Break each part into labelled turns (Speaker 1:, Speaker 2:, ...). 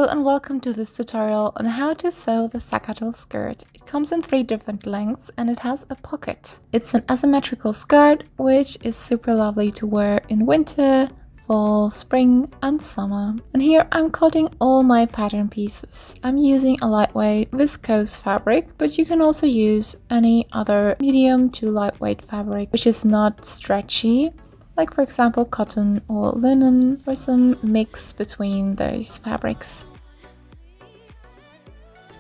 Speaker 1: and welcome to this tutorial on how to sew the Sakatl skirt. It comes in 3 different lengths and it has a pocket. It's an asymmetrical skirt which is super lovely to wear in winter, fall, spring and summer. And here I'm cutting all my pattern pieces. I'm using a lightweight viscose fabric, but you can also use any other medium to lightweight fabric which is not stretchy. Like for example cotton or linen, or some mix between those fabrics.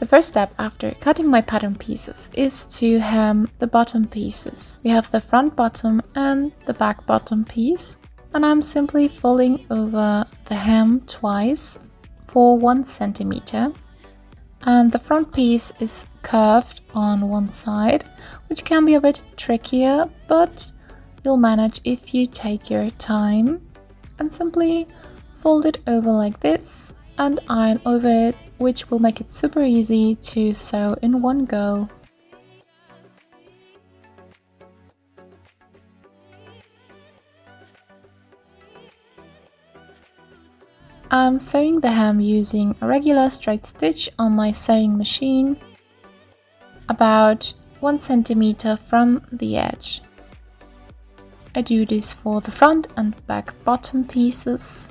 Speaker 1: The first step after cutting my pattern pieces is to hem the bottom pieces. We have the front bottom and the back bottom piece, and I'm simply folding over the hem twice for 1 centimeter. And the front piece is curved on one side, which can be a bit trickier, but you'll manage if you take your time, and simply fold it over like this and iron over it, which will make it super easy to sew in one go. I'm sewing the hem using a regular straight stitch on my sewing machine, about 1 centimeter from the edge. I do this for the front and back bottom pieces.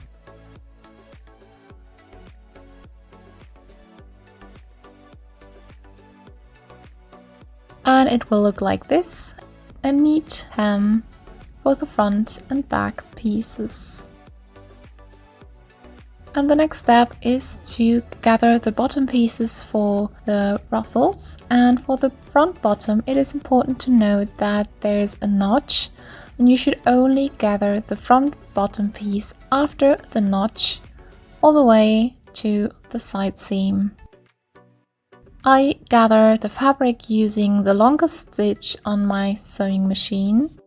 Speaker 1: And it will look like this, a neat hem for the front and back pieces. And the next step is to gather the bottom pieces for the ruffles. And for the front bottom, it is important to note that there's a notch, and you should only gather the front bottom piece after the notch all the way to the side seam. I gather the fabric using the longest stitch on my sewing machine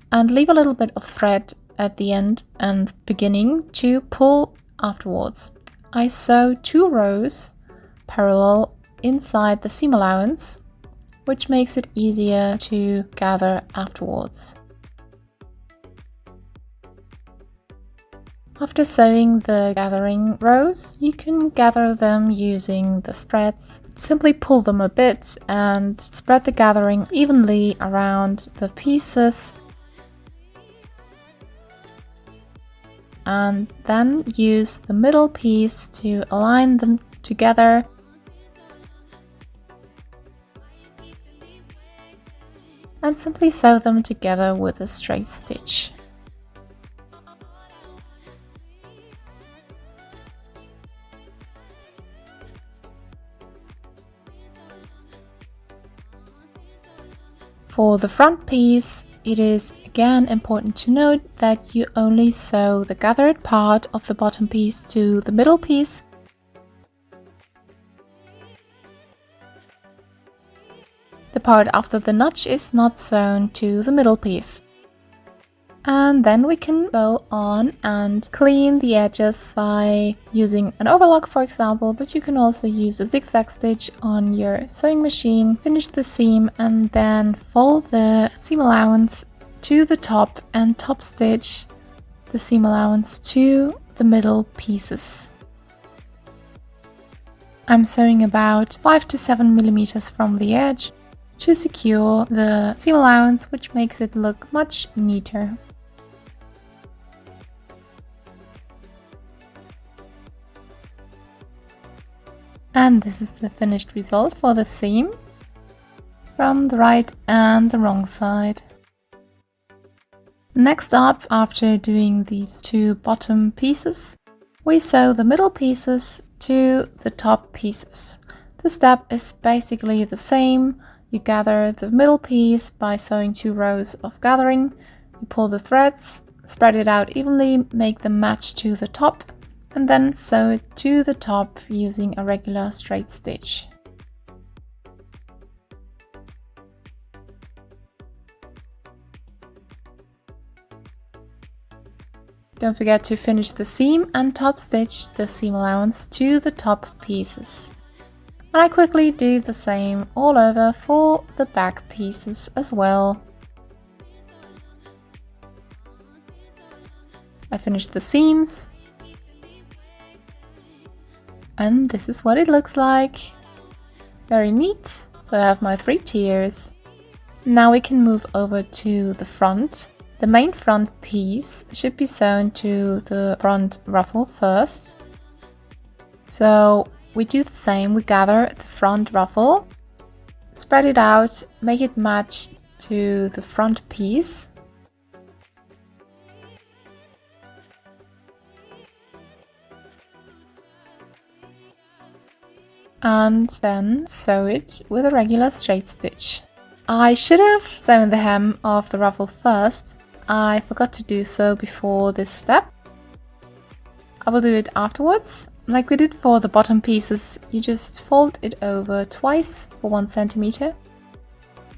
Speaker 1: and leave a little bit of thread at the end and beginning to pull afterwards. I sew 2 rows parallel inside the seam allowance, which makes it easier to gather afterwards. After sewing the gathering rows, you can gather them using the threads. Simply pull them a bit and spread the gathering evenly around the pieces. And then use the middle piece to align them together. And simply sew them together with a straight stitch. For the front piece, it is again important to note that you only sew the gathered part of the bottom piece to the middle piece. The part after the notch is not sewn to the middle piece. And then we can go on and clean the edges by using an overlock, for example, but you can also use a zigzag stitch on your sewing machine. Finish the seam and then fold the seam allowance to the top and top stitch the seam allowance to the middle pieces. I'm sewing about 5 to 7 millimeters from the edge to secure the seam allowance, which makes it look much neater. And this is the finished result for the seam from the right and the wrong side. Next up, after doing these 2 bottom pieces, we sew the middle pieces to the top pieces. The step is basically the same. You gather the middle piece by sewing 2 rows of gathering. You pull the threads, spread it out evenly, make them match to the top, and then sew it to the top using a regular straight stitch. Don't forget to finish the seam and top stitch the seam allowance to the top pieces. And I quickly do the same all over for the back pieces as well. I finished the seams, And this is what it looks like. Very neat. So I have my 3 tiers. Now we can move over to the front. The main front piece should be sewn to the front ruffle first. So we do the same, we gather the front ruffle, spread it out, make it match to the front piece. And then sew it with a regular straight stitch. I should have sewn the hem of the ruffle first. I forgot to do so before this step. I will do it afterwards. Like we did for the bottom pieces, you just fold it over twice for 1 centimeter.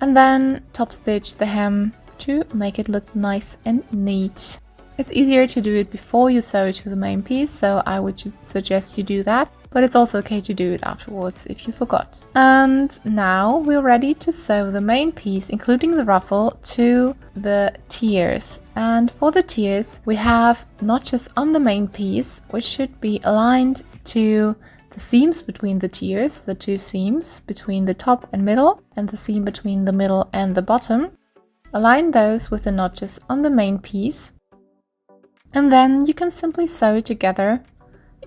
Speaker 1: And then top stitch the hem to make it look nice and neat. It's easier to do it before you sew it to the main piece, so I would suggest you do that. But it's also okay to do it afterwards if you forgot. And now we're ready to sew the main piece, including the ruffle, to the tiers. And for the tiers, we have notches on the main piece, which should be aligned to the seams between the tiers, the 2 seams between the top and middle, and the seam between the middle and the bottom. Align those with the notches on the main piece. And then you can simply sew it together,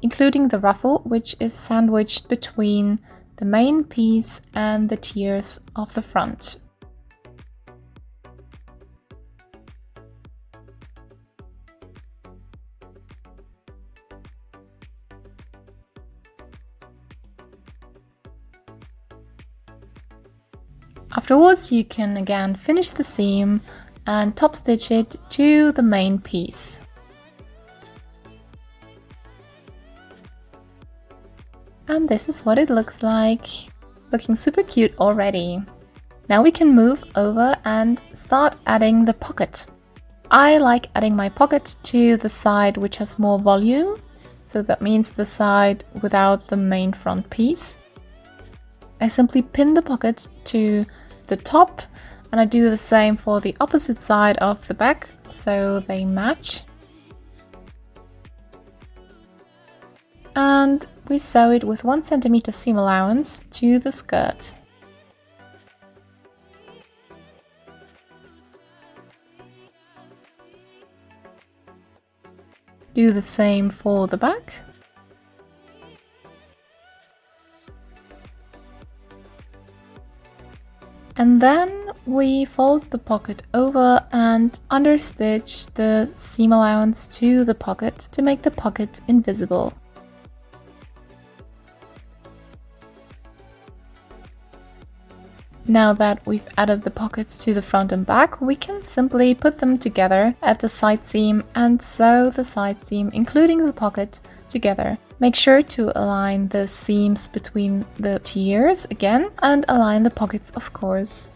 Speaker 1: including the ruffle, which is sandwiched between the main piece and the tiers of the front. Afterwards, you can again finish the seam and top stitch it to the main piece. And this is what it looks like. Looking super cute already. Now we can move over and start adding the pocket. I like adding my pocket to the side which has more volume. So that means the side without the main front piece. I simply pin the pocket to the top, and I do the same for the opposite side of the back, so they match. And we sew it with 1 centimeter seam allowance to the skirt. Do the same for the back. And then we fold the pocket over and understitch the seam allowance to the pocket to make the pocket invisible. Now that we've added the pockets to the front and back, we can simply put them together at the side seam and sew the side seam, including the pocket, together. Make sure to align the seams between the tiers again and align the pockets, of course.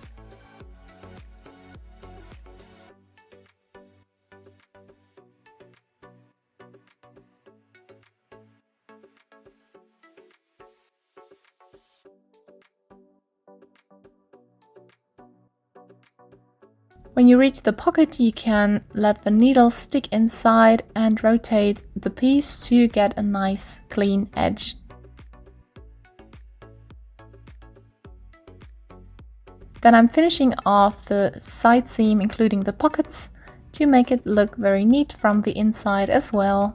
Speaker 1: When you reach the pocket, you can let the needle stick inside and rotate the piece to get a nice clean edge. Then I'm finishing off the side seam, including the pockets, to make it look very neat from the inside as well.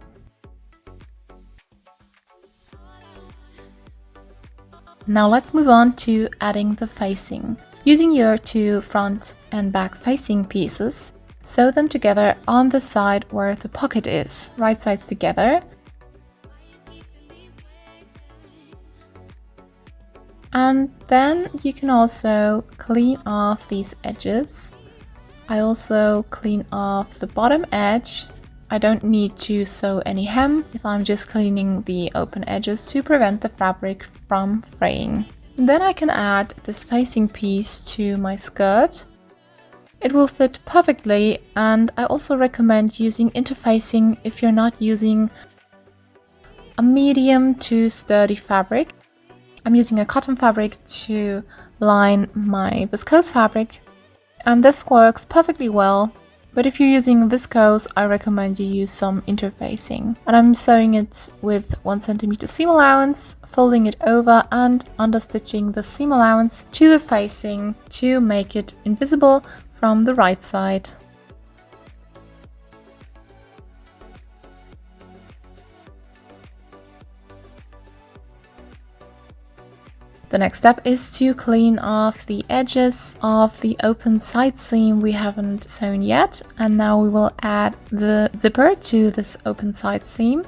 Speaker 1: Now let's move on to adding the facing. Using your 2 front and back facing pieces, sew them together on the side where the pocket is, right sides together. And then you can also clean off these edges. I also clean off the bottom edge. I don't need to sew any hem if I'm just cleaning the open edges to prevent the fabric from fraying. Then I can add this facing piece to my skirt. It will fit perfectly, and I also recommend using interfacing if you're not using a medium to sturdy fabric. I'm using a cotton fabric to line my viscose fabric, and this works perfectly well But if you're using viscose, I recommend you use some interfacing. And I'm sewing it with 1 centimeter seam allowance, folding it over and understitching the seam allowance to the facing to make it invisible from the right side. The next step is to clean off the edges of the open side seam we haven't sewn yet, and now we will add the zipper to this open side seam.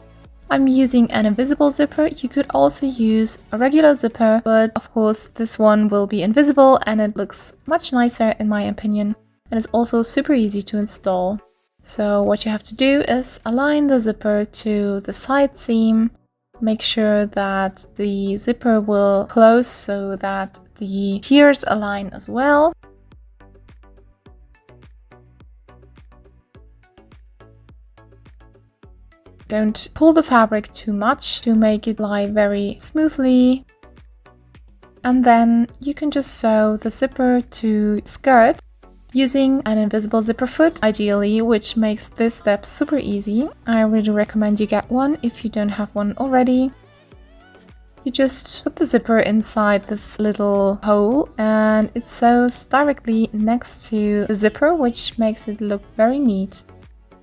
Speaker 1: I'm using an invisible zipper. You could also use a regular zipper, but of course this one will be invisible and it looks much nicer in my opinion, and it's also super easy to install. So what you have to do is align the zipper to the side seam. Make sure that the zipper will close so that the tiers align as well. Don't pull the fabric too much to make it lie very smoothly. And then you can just sew the zipper to skirt using an invisible zipper foot, ideally, which makes this step super easy. I really recommend you get one if you don't have one already. You just put the zipper inside this little hole and it sews directly next to the zipper, which makes it look very neat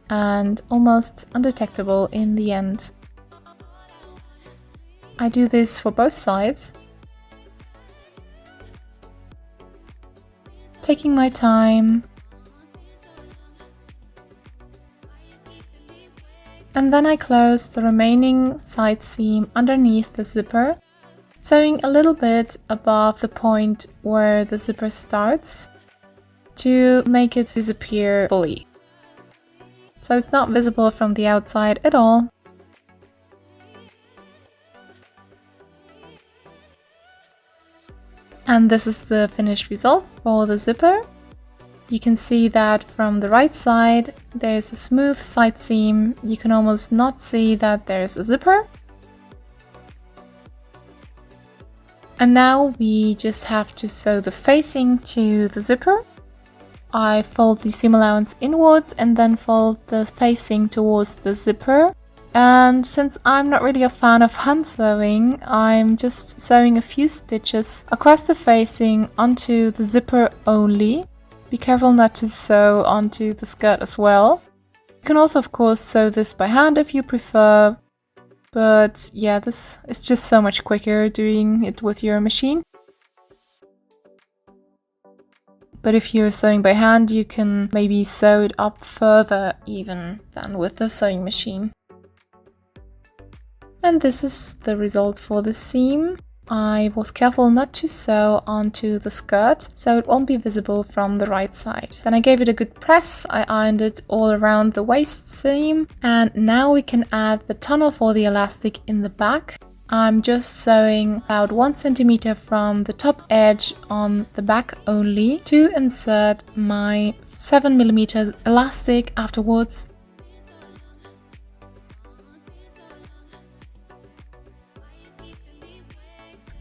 Speaker 1: and almost undetectable in the end. I do this for both sides, taking my time, and then I close the remaining side seam underneath the zipper, sewing a little bit above the point where the zipper starts to make it disappear fully. So it's not visible from the outside at all. And this is the finished result for the zipper. You can see that from the right side there's a smooth side seam. You can almost not see that there's a zipper. And now we just have to sew the facing to the zipper. I fold the seam allowance inwards and then fold the facing towards the zipper. And since I'm not really a fan of hand sewing, I'm just sewing a few stitches across the facing onto the zipper only. Be careful not to sew onto the skirt as well. You can also of course sew this by hand if you prefer, but yeah, this is just so much quicker doing it with your machine. But if you're sewing by hand, you can maybe sew it up further even than with the sewing machine. And this is the result for the seam. I was careful not to sew onto the skirt, so it won't be visible from the right side. Then I gave it a good press, I ironed it all around the waist seam, and now we can add the tunnel for the elastic in the back. I'm just sewing about 1 centimeter from the top edge on the back only to insert my 7mm elastic afterwards.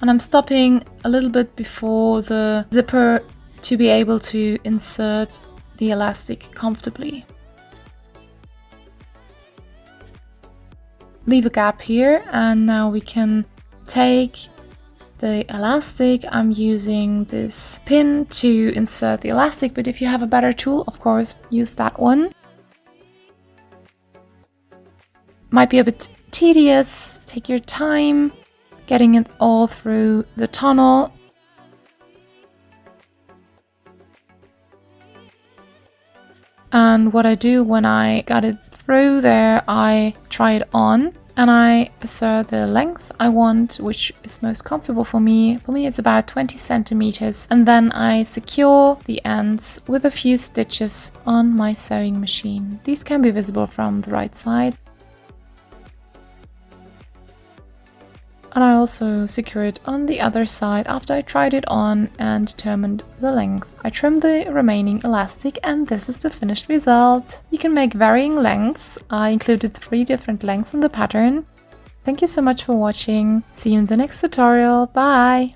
Speaker 1: And I'm stopping a little bit before the zipper to be able to insert the elastic comfortably. Leave a gap here, and now we can take the elastic. I'm using this pin to insert the elastic, but if you have a better tool, of course, use that one. Might be a bit tedious, take your time getting it all through the tunnel. And what I do when I got it through there, I try it on and I assert the length I want, which is most comfortable for me. For me it's about 20 centimeters, and then I secure the ends with a few stitches on my sewing machine. These can be visible from the right side. And I also secure it on the other side after I tried it on and determined the length. I trimmed the remaining elastic and this is the finished result. You can make varying lengths. I included 3 different lengths in the pattern. Thank you so much for watching. See you in the next tutorial. Bye!